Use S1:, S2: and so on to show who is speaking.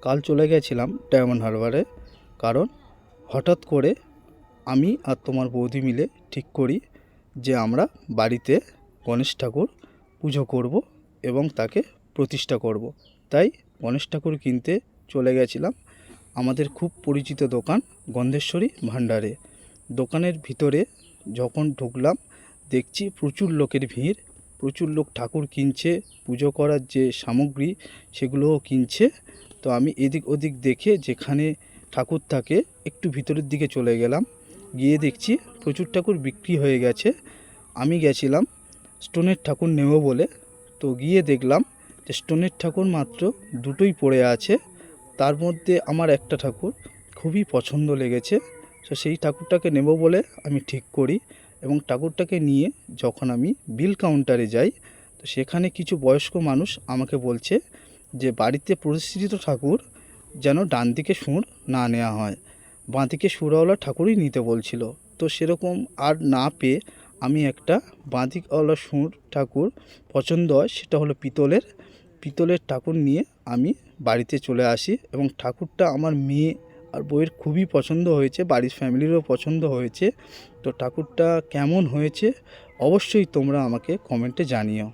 S1: কাল চলে গেছিলাম ডায়মন্ড হারবারে, কারণ হঠাৎ করে আমি আর তোমার বৌদি মিলে ঠিক করি যে আমরা বাড়িতে গণেশ ঠাকুর পুজো করব এবং তাকে প্রতিষ্ঠা করব। তাই গণেশ ঠাকুর কিনতে চলে গেছিলাম আমাদের খুব পরিচিত দোকান গন্ধেশ্বরী ভাণ্ডারে। দোকানের ভিতরে যখন ঢুকলাম দেখছি প্রচুর লোকের ভিড়, প্রচুর লোক ঠাকুর কিনছে, পুজো করার যে সামগ্রী সেগুলোও কিনছে। তো আমি এদিক ওদিক দেখে যেখানে ঠাকুর থাকে একটু ভিতরের দিকে চলে গেলাম, গিয়ে দেখছি প্রচুর ঠাকুর বিক্রি হয়ে গেছে। আমি গেছিলাম স্টোনের ঠাকুর নেব বলে, তো গিয়ে দেখলাম যে স্টোনের ঠাকুর মাত্র দুটোই পড়ে আছে। তার মধ্যে আমার একটা ঠাকুর খুবই পছন্দ লেগেছে, তো সেই ঠাকুরটাকে নেব বলে আমি ঠিক করি এবং ঠাকুরটাকে নিয়ে যখন আমি বিল কাউন্টারে যাই, তো সেখানে কিছু বয়স্ক মানুষ আমাকে বলছে যে বাড়িতে প্রতিষ্ঠিত ঠাকুর যেন ডান দিকে সুর না নেওয়া হয়, বাঁ দিকে সুরওয়ালা ঠাকুরই নিতে বলছিল। তো সেরকম আর না পেয়ে আমি একটা বাঁ দিকওয়ালা সুর ঠাকুর পছন্দ হয়, সেটা হলো পিতলের ঠাকুর নিয়ে আমি বাড়িতে চলে আসি এবং ঠাকুরটা আমার মেয়ে আর বউয়ের খুবই পছন্দ হয়েছে, বাড়ির ফ্যামিলিরও পছন্দ হয়েছে। তো ঠাকুরটা কেমন হয়েছে অবশ্যই তোমরা আমাকে কমেন্টে জানিও।